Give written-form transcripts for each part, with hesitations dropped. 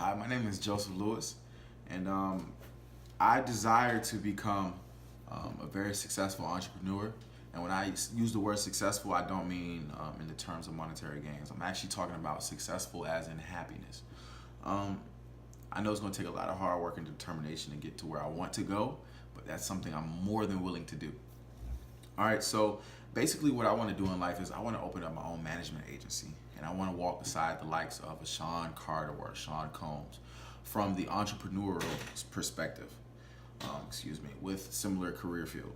Hi, my name is Joseph Lewis, and I desire to become a very successful entrepreneur. And when I use the word successful, I don't mean in the terms of monetary gains. I'm actually talking about successful as in happiness. Um, I know it's going to take a lot of hard work and determination to get to where I want to go, but that's something I'm more than willing to do. All right, so basically, what I want to do in life is I want to open up my own management agency, and I want to walk beside the likes of a Sean Carter or a Sean Combs from the entrepreneurial perspective. With similar career field.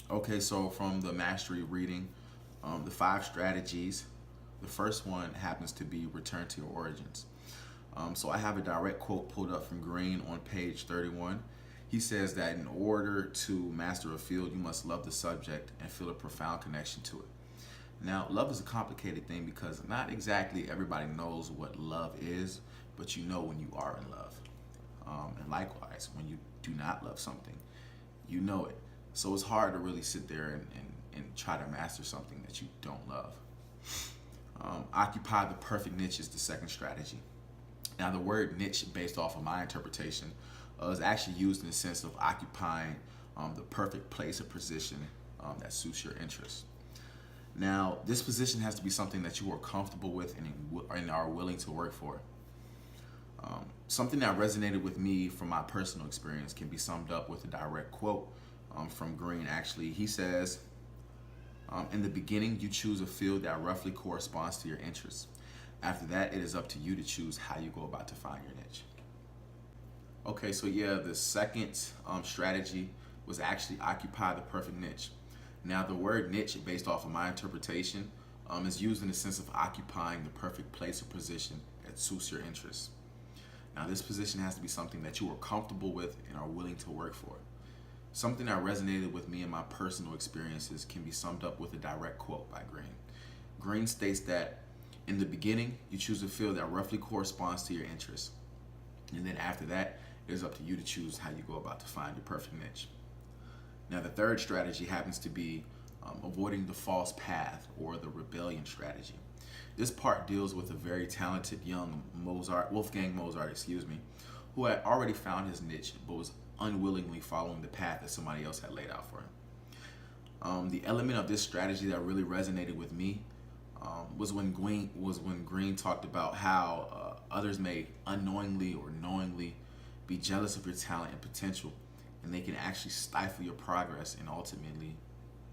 Okay, so from the mastery reading, the five strategies. The first one happens to be return to your origins. So I have a direct quote pulled up from Green on page 31. He says that in order to master a field, you must love the subject and feel a profound connection to it. Now, love is a complicated thing because not exactly everybody knows what love is, but you know when you are in love. And likewise, when you do not love something, you know it. So it's hard to really sit there and try to master something that you don't love. Occupy the perfect niche is the second strategy. Now, the word niche, based off of my interpretation, is actually used in the sense of occupying the perfect place or position that suits your interests. Now, this position has to be something that you are comfortable with and are willing to work for. Something that resonated with me from my personal experience can be summed up with a direct quote from Green. Actually, he says, in the beginning, you choose a field that roughly corresponds to your interests. After that, it is up to you to choose how you go about to find your niche. Okay, so yeah, the second strategy was actually occupy the perfect niche. Now, the word niche, based off of my interpretation, is used in the sense of occupying the perfect place or position that suits your interests. Now, this position has to be something that you are comfortable with and are willing to work for. Something that resonated with me in my personal experiences can be summed up with a direct quote by Green. Green states that in the beginning, you choose a field that roughly corresponds to your interests. And then after that, it is up to you to choose how you go about to find your perfect niche. Now, the third strategy happens to be avoiding the false path or the rebellion strategy. This part deals with a very talented young Wolfgang Mozart, who had already found his niche but was unwillingly following the path that somebody else had laid out for him. The element of this strategy that really resonated with me was when Green talked about how others may unknowingly or knowingly be jealous of your talent and potential, and they can actually stifle your progress and ultimately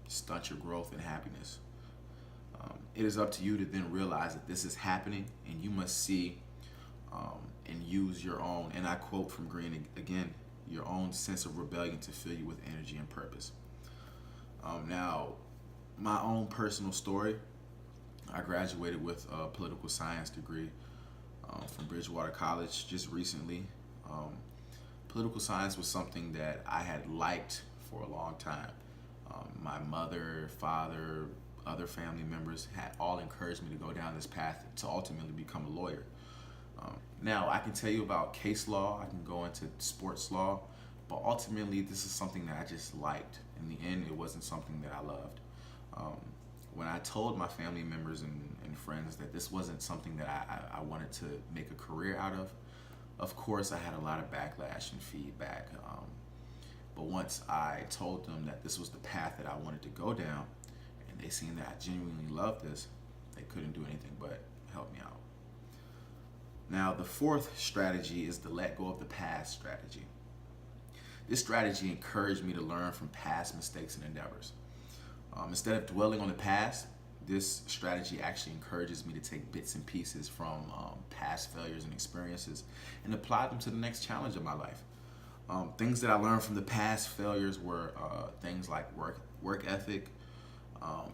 stunt your growth and happiness. It is up to you to then realize that this is happening, and you must see and use your own, and I quote from Green again, your own sense of rebellion to fill you with energy and purpose. Now, my own personal story, I graduated with a political science degree from Bridgewater College just recently. Political science was something that I had liked for a long time. My mother, father, other family members had all encouraged me to go down this path to ultimately become a lawyer. Now, I can tell you about case law, I can go into sports law, but ultimately, this is something that I just liked. In the end, it wasn't something that I loved. When I told my family members and friends that this wasn't something that I wanted to make a career out of course, I had a lot of backlash and feedback. But once I told them that this was the path that I wanted to go down, and they seen that I genuinely loved this, they couldn't do anything but help me out. Now, the fourth strategy is the let go of the past strategy. This strategy encouraged me to learn from past mistakes and endeavors. Instead of dwelling on the past, this strategy actually encourages me to take bits and pieces from past failures and experiences and apply them to the next challenge of my life. Things that I learned from the past failures were things like work ethic,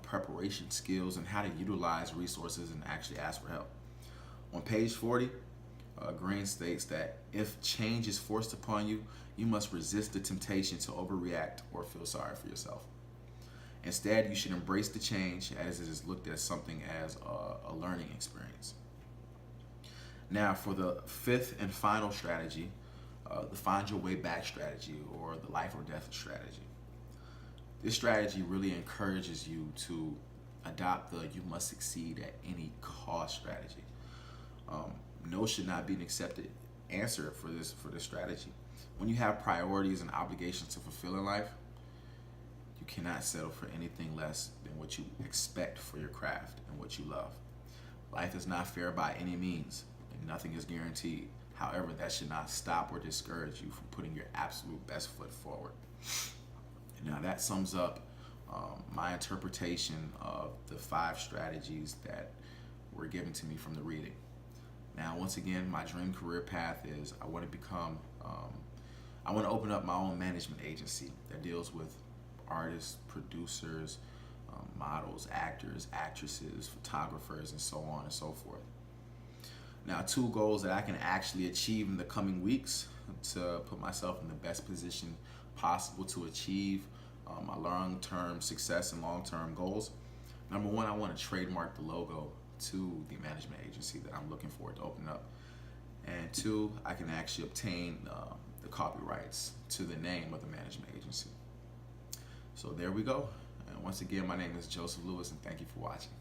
preparation skills, and how to utilize resources and actually ask for help. On page 40, Green states that if change is forced upon you, you must resist the temptation to overreact or feel sorry for yourself. Instead, you should embrace the change as it is looked at something as a learning experience. Now, for the fifth and final strategy, the find your way back strategy or the life or death strategy. This strategy really encourages you to adopt the you must succeed at any cost strategy. No should not be an accepted answer for this strategy. When you have priorities and obligations to fulfill in life, you cannot settle for anything less than what you expect for your craft and what you love. Life is not fair by any means, and nothing is guaranteed. However, that should not stop or discourage you from putting your absolute best foot forward. Now, that sums up my interpretation of the 5 strategies that were given to me from the reading. Now, once again, my dream career path is I want to open up my own management agency that deals with artists, producers, models, actors, actresses, photographers, and so on and so forth. Now, 2 goals that I can actually achieve in the coming weeks to put myself in the best position possible to achieve my long-term success and long-term goals. Number 1, I want to trademark the logo to the management agency that I'm looking forward to open up. And 2, I can actually obtain the copyrights to the name of the management agency. So there we go. And once again, my name is Joseph Lewis, and thank you for watching.